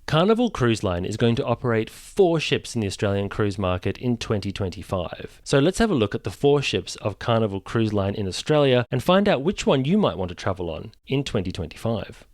Carnival Cruise Line is going to operate 4 ships in the Australian cruise market in 2025. So let's have a look at the 4 ships of Carnival Cruise Line in Australia and find out which one you might want to travel on in 2025.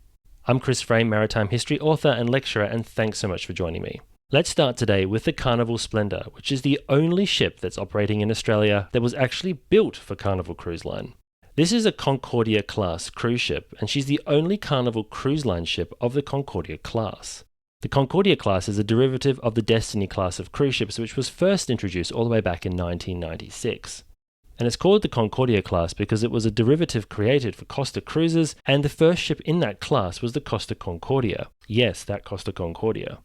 I'm Chris Frame, maritime history author and lecturer, and thanks so much for joining me. Let's start today with the Carnival Splendor, which is the only ship that's operating in Australia that was actually built for Carnival Cruise Line. This is a Concordia class cruise ship, and she's the only Carnival Cruise Line ship of the Concordia class. The Concordia class is a derivative of the Destiny class of cruise ships, which was first introduced all the way back in 1996. And it's called the Concordia class because it was a derivative created for Costa Cruises, and the first ship in that class was the Costa Concordia. Yes, that Costa Concordia.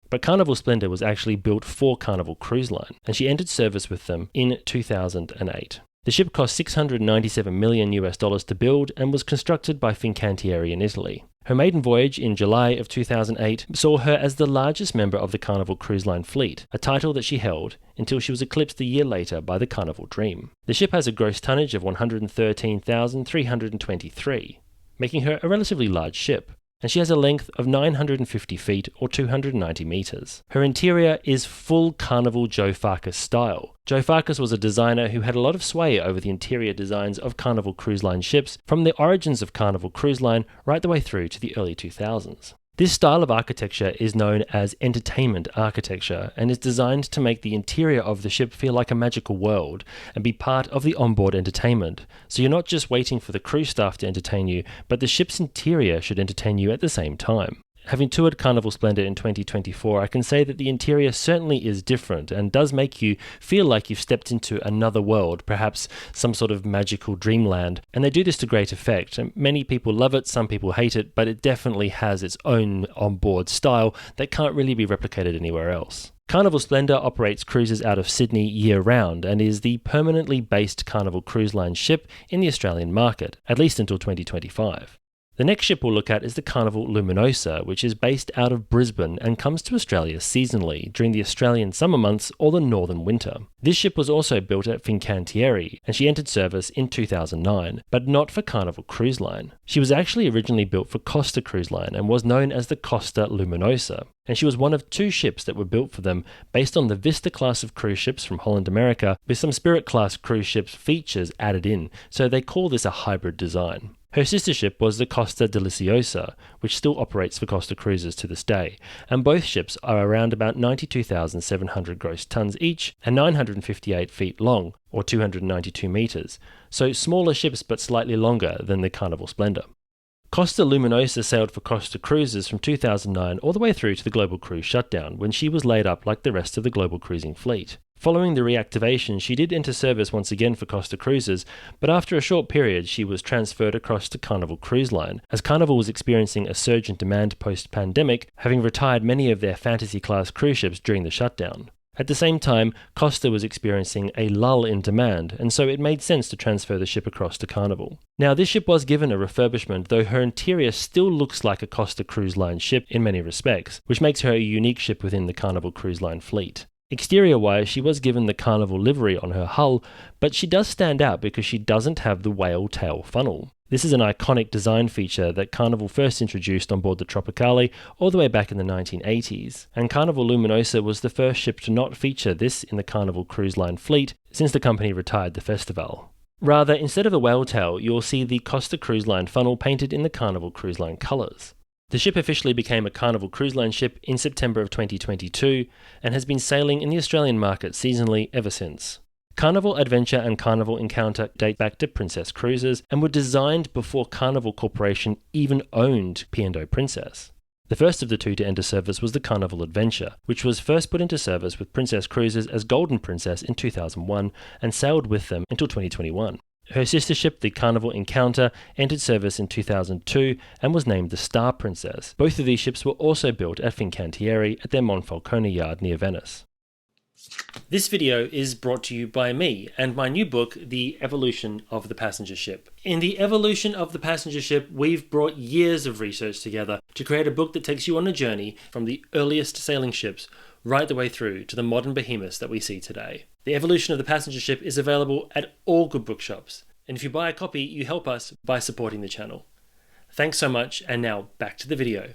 But Carnival Splendor was actually built for Carnival Cruise Line, and she entered service with them in 2008. The ship cost $697 million to build and was constructed by Fincantieri in Italy. Her maiden voyage in July of 2008 saw her as the largest member of the Carnival Cruise Line fleet, a title that she held until she was eclipsed a year later by the Carnival Dream. The ship has a gross tonnage of 113,323, making her a relatively large ship, and she has a length of 950 feet or 290 meters. Her interior is full Carnival Joe Farkas style. Joe Farkas was a designer who had a lot of sway over the interior designs of Carnival Cruise Line ships from the origins of Carnival Cruise Line right the way through to the early 2000s. This style of architecture is known as entertainment architecture and is designed to make the interior of the ship feel like a magical world and be part of the onboard entertainment. So you're not just waiting for the crew staff to entertain you, but the ship's interior should entertain you at the same time. Having toured Carnival Splendor in 2024, I can say that the interior certainly is different and does make you feel like you've stepped into another world, perhaps some sort of magical dreamland. And they do this to great effect. Many people love it, some people hate it, but it definitely has its own onboard style that can't really be replicated anywhere else. Carnival Splendor operates cruises out of Sydney year-round and is the permanently based Carnival Cruise Line ship in the Australian market, at least until 2025. The next ship we'll look at is the Carnival Luminosa, which is based out of Brisbane and comes to Australia seasonally during the Australian summer months or the northern winter. This ship was also built at Fincantieri, and she entered service in 2009, but not for Carnival Cruise Line. She was actually originally built for Costa Cruise Line and was known as the Costa Luminosa, and she was one of 2 ships that were built for them based on the Vista class of cruise ships from Holland America with some Spirit class cruise ships features added in, so they call this a hybrid design. Her sister ship was the Costa Deliciosa, which still operates for Costa Cruises to this day, and both ships are around about 92,700 gross tons each and 958 feet long, or 292 meters, so smaller ships but slightly longer than the Carnival Splendor. Costa Luminosa sailed for Costa Cruises from 2009 all the way through to the global cruise shutdown, when she was laid up like the rest of the global cruising fleet. Following the reactivation, she did enter service once again for Costa Cruises, but after a short period she was transferred across to Carnival Cruise Line, as Carnival was experiencing a surge in demand post-pandemic, having retired many of their fantasy-class cruise ships during the shutdown. At the same time, Costa was experiencing a lull in demand, and so it made sense to transfer the ship across to Carnival. Now, this ship was given a refurbishment, though her interior still looks like a Costa Cruise Line ship in many respects, which makes her a unique ship within the Carnival Cruise Line fleet. Exterior-wise, she was given the Carnival livery on her hull, but she does stand out because she doesn't have the whale tail funnel. This is an iconic design feature that Carnival first introduced on board the Tropicale all the way back in the 1980s, and Carnival Luminosa was the first ship to not feature this in the Carnival Cruise Line fleet since the company retired the Festival. Rather, instead of the whale tail, you'll see the Costa Cruise Line funnel painted in the Carnival Cruise Line colours. The ship officially became a Carnival Cruise Line ship in September of 2022 and has been sailing in the Australian market seasonally ever since. Carnival Adventure and Carnival Encounter date back to Princess Cruises and were designed before Carnival Corporation even owned P&O Princess. The first of the 2 to enter service was the Carnival Adventure, which was first put into service with Princess Cruises as Golden Princess in 2001 and sailed with them until 2021. Her sister ship, the Carnival Encounter, entered service in 2002 and was named the Star Princess. Both of these ships were also built at Fincantieri at their Monfalcone yard near Venice. This video is brought to you by me and my new book, The Evolution of the Passenger Ship. In The Evolution of the Passenger Ship, we've brought years of research together to create a book that takes you on a journey from the earliest sailing ships right the way through to the modern behemoths that we see today. The Evolution of the Passenger Ship is available at all good bookshops, and if you buy a copy, you help us by supporting the channel. Thanks so much, and now back to the video.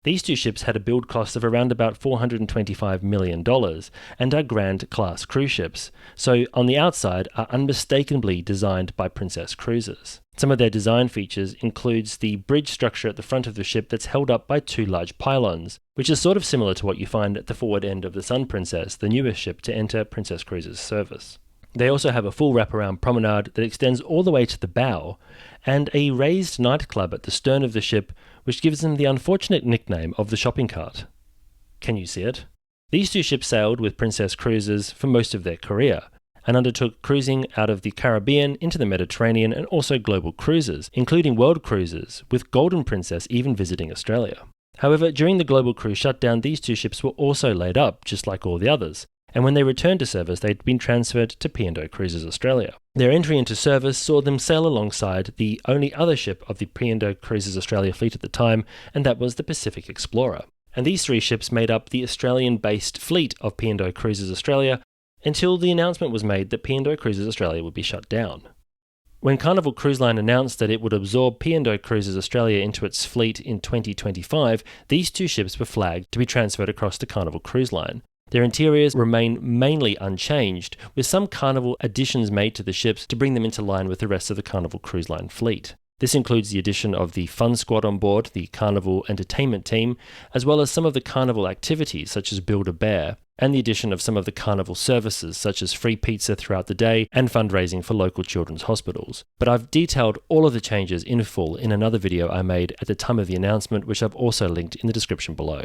These two ships had a build cost of around about $425 million and are Grand Class cruise ships, so on the outside are unmistakably designed by Princess Cruises. Some of their design features includes the bridge structure at the front of the ship that's held up by two large pylons, which is sort of similar to what you find at the forward end of the Sun Princess, the newest ship to enter Princess Cruises service. They also have a full wraparound promenade that extends all the way to the bow, and a raised nightclub at the stern of the ship, which gives them the unfortunate nickname of the shopping cart. Can you see it? These two ships sailed with Princess Cruises for most of their career, and undertook cruising out of the Caribbean into the Mediterranean and also global cruises, including world cruises, with Golden Princess even visiting Australia. However, during the global cruise shutdown, these two ships were also laid up, just like all the others, and when they returned to service, they'd been transferred to P&O Cruises Australia. Their entry into service saw them sail alongside the only other ship of the P&O Cruises Australia fleet at the time, and that was the Pacific Explorer. And these three ships made up the Australian-based fleet of P&O Cruises Australia until the announcement was made that P&O Cruises Australia would be shut down. When Carnival Cruise Line announced that it would absorb P&O Cruises Australia into its fleet in 2025, these two ships were flagged to be transferred across to Carnival Cruise Line. Their interiors remain mainly unchanged, with some Carnival additions made to the ships to bring them into line with the rest of the Carnival Cruise Line fleet. This includes the addition of the Fun Squad on board, the Carnival Entertainment Team, as well as some of the Carnival activities such as Build-A-Bear, and the addition of some of the Carnival services such as free pizza throughout the day and fundraising for local children's hospitals. But I've detailed all of the changes in full in another video I made at the time of the announcement, which I've also linked in the description below.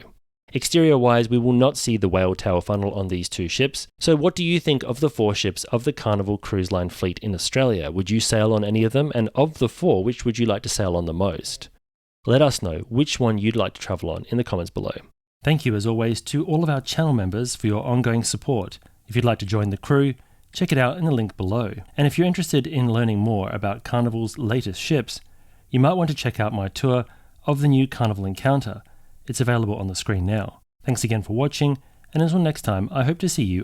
Exterior-wise, we will not see the whale tail funnel on these two ships, so what do you think of the four ships of the Carnival Cruise Line fleet in Australia? Would you sail on any of them, and of the four, which would you like to sail on the most? Let us know which one you'd like to travel on in the comments below. Thank you as always to all of our channel members for your ongoing support. If you'd like to join the crew, check it out in the link below. And if you're interested in learning more about Carnival's latest ships, you might want to check out my tour of the new Carnival Encounter. It's available on the screen now. Thanks again for watching, and until next time, I hope to see you on